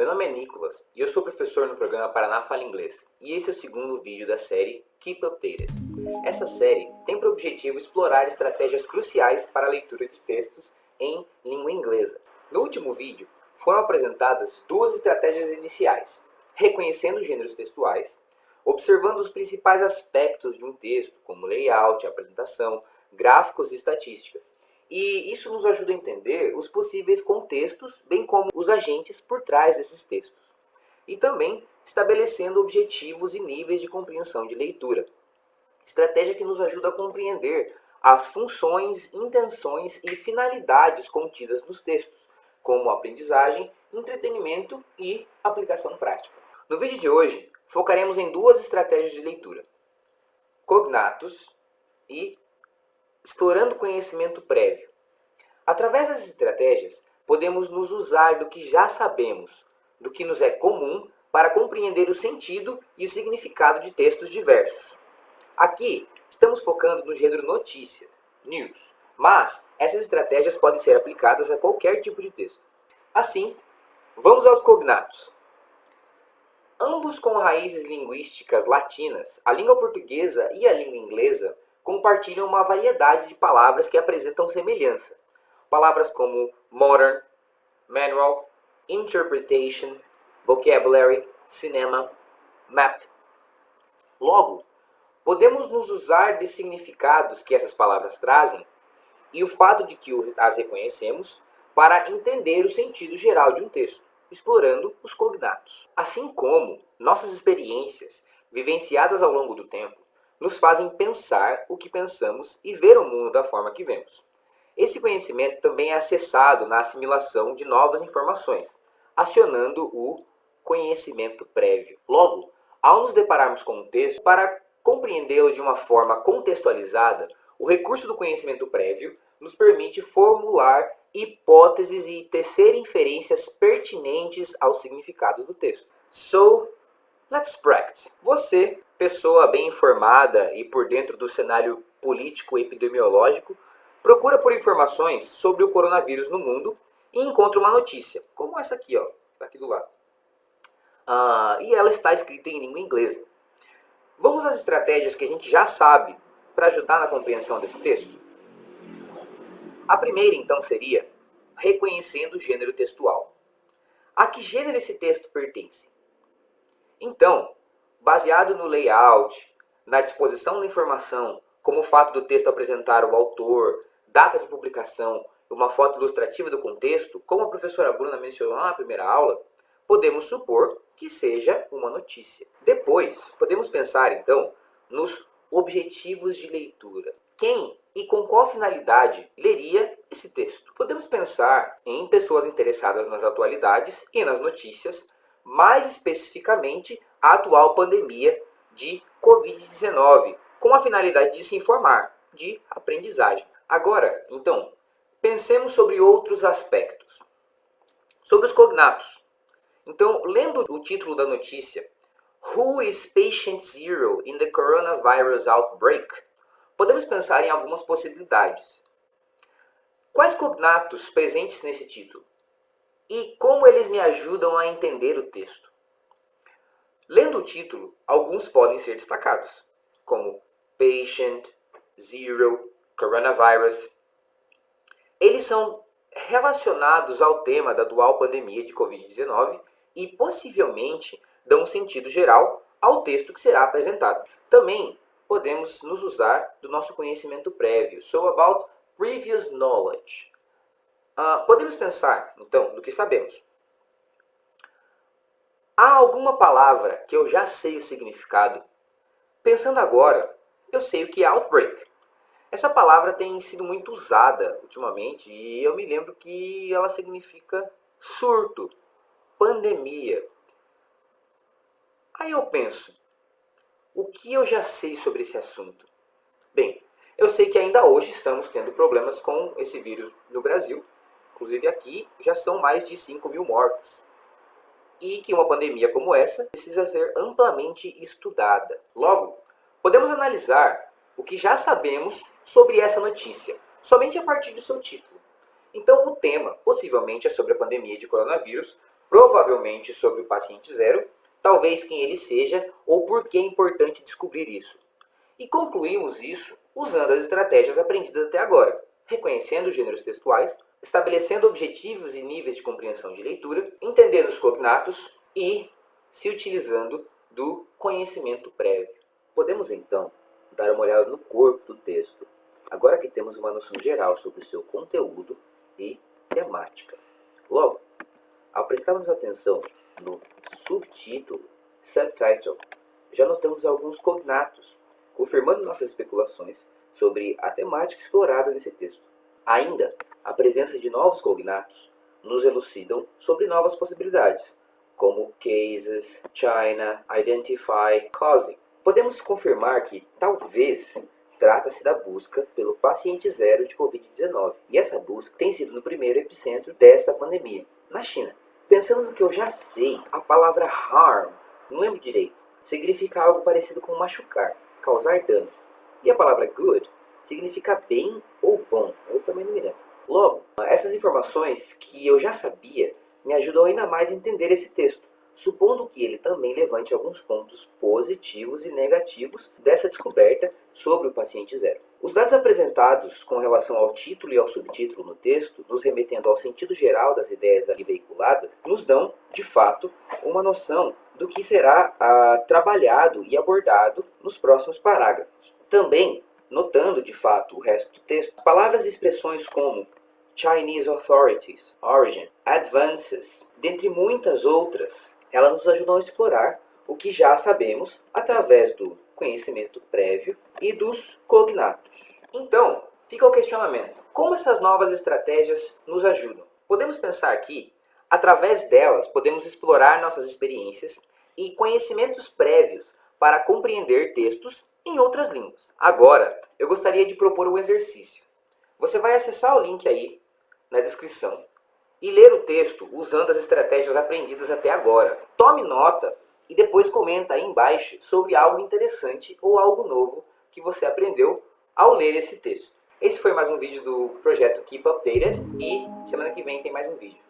nome é Nicolas e eu sou professor no programa Paraná Fala Inglês, e esse é o segundo vídeo da série Keep Updated. Essa série tem por objetivo explorar estratégias cruciais para a leitura de textos em língua inglesa. No último vídeo, foram apresentadas duas estratégias iniciais: reconhecendo gêneros textuais, observando os principais aspectos de um texto, como layout, apresentação, gráficos e estatísticas. E isso nos ajuda a entender os possíveis contextos, bem como os agentes por trás desses textos. E também estabelecendo objetivos e níveis de compreensão de leitura. Estratégia que nos ajuda a compreender as funções, intenções e finalidades contidas nos textos, como aprendizagem, entretenimento e aplicação prática. No vídeo de hoje, focaremos em duas estratégias de leitura: cognatos e explorando conhecimento prévio. Através das estratégias, podemos nos usar do que já sabemos, do que nos é comum, para compreender o sentido e o significado de textos diversos. Aqui, estamos focando no gênero notícia, news, mas essas estratégias podem ser aplicadas a qualquer tipo de texto. Assim, vamos aos cognatos. Ambos com raízes linguísticas latinas, a língua portuguesa e a língua inglesa compartilham uma variedade de palavras que apresentam semelhança. Palavras como modern, manual, interpretation, vocabulary, cinema, map. Logo, podemos nos usar de significados que essas palavras trazem e o fato de que as reconhecemos para entender o sentido geral de um texto, explorando os cognatos. Assim como nossas experiências, vivenciadas ao longo do tempo, nos fazem pensar o que pensamos e ver o mundo da forma que vemos. Esse conhecimento também é acessado na assimilação de novas informações, acionando o conhecimento prévio. Logo, ao nos depararmos com um texto, para compreendê-lo de uma forma contextualizada, o recurso do conhecimento prévio nos permite formular hipóteses e tecer inferências pertinentes ao significado do texto. So, let's practice. Você, pessoa bem informada e por dentro do cenário político-epidemiológico, procura por informações sobre o coronavírus no mundo e encontra uma notícia, como essa aqui, tá aqui do lado. E ela está escrita em língua inglesa. Vamos às estratégias que a gente já sabe para ajudar na compreensão desse texto? A primeira, então, seria reconhecendo o gênero textual. A que gênero esse texto pertence? Então, baseado no layout, na disposição da informação, como o fato do texto apresentar o autor, data de publicação e uma foto ilustrativa do contexto, como a professora Bruna mencionou na primeira aula, podemos supor que seja uma notícia. Depois, podemos pensar, então, nos objetivos de leitura. Quem e com qual finalidade leria esse texto? Podemos pensar em pessoas interessadas nas atualidades e nas notícias, mais especificamente a atual pandemia de Covid-19, com a finalidade de se informar, de aprendizagem. Agora, então, pensemos sobre outros aspectos. Sobre os cognatos. Então, lendo o título da notícia, Who is Patient Zero in the Coronavirus Outbreak? Podemos pensar em algumas possibilidades. Quais cognatos presentes nesse título? E como eles me ajudam a entender o texto? Lendo o título, alguns podem ser destacados, como patient, zero, coronavirus. Eles são relacionados ao tema da atual pandemia de Covid-19 e possivelmente dão um sentido geral ao texto que será apresentado. Também podemos nos usar do nosso conhecimento prévio, so about previous knowledge. Podemos pensar, então, no que sabemos. Há alguma palavra que eu já sei o significado? Pensando agora, eu sei o que é outbreak. Essa palavra tem sido muito usada ultimamente e eu me lembro que ela significa surto, pandemia. Aí eu penso, o que eu já sei sobre esse assunto? Bem, eu sei que ainda hoje estamos tendo problemas com esse vírus no Brasil. Inclusive aqui já são mais de 5.000 mortos. E que uma pandemia como essa precisa ser amplamente estudada. Logo, podemos analisar o que já sabemos sobre essa notícia, somente a partir do seu título. Então o tema possivelmente é sobre a pandemia de coronavírus, provavelmente sobre o paciente zero, talvez quem ele seja ou por que é importante descobrir isso. E concluímos isso usando as estratégias aprendidas até agora, reconhecendo os gêneros textuais, estabelecendo objetivos e níveis de compreensão de leitura, entendendo os cognatos e se utilizando do conhecimento prévio. Podemos então dar uma olhada no corpo do texto, agora que temos uma noção geral sobre o seu conteúdo e temática. Logo, ao prestarmos atenção no subtítulo, subtitle, já notamos alguns cognatos, confirmando nossas especulações sobre a temática explorada nesse texto. Ainda, a presença de novos cognatos nos elucidam sobre novas possibilidades, como cases, China, identify, causing. Podemos confirmar que, talvez, trata-se da busca pelo paciente zero de Covid-19. E essa busca tem sido no primeiro epicentro dessa pandemia, na China. Pensando no que eu já sei, a palavra harm, não lembro direito, significa algo parecido com machucar, causar dano. E a palavra good significa bem ou bom, eu também não me lembro. Logo, essas informações que eu já sabia me ajudam ainda mais a entender esse texto, supondo que ele também levante alguns pontos positivos e negativos dessa descoberta sobre o paciente zero. Os dados apresentados com relação ao título e ao subtítulo no texto, nos remetendo ao sentido geral das ideias ali veiculadas, nos dão, de fato, uma noção do que será trabalhado e abordado nos próximos parágrafos. Também, notando de fato o resto do texto, palavras e expressões como Chinese authorities, origin, advances, dentre muitas outras, elas nos ajudam a explorar o que já sabemos através do conhecimento prévio e dos cognatos. Então, fica o questionamento: como essas novas estratégias nos ajudam? Podemos pensar que, através delas, podemos explorar nossas experiências e conhecimentos prévios para compreender textos em outras línguas. Agora, eu gostaria de propor um exercício. Você vai acessar o link aí na descrição e ler o texto usando as estratégias aprendidas até agora. Tome nota e depois comenta aí embaixo sobre algo interessante ou algo novo que você aprendeu ao ler esse texto. Esse foi mais um vídeo do projeto Keep Updated e semana que vem tem mais um vídeo.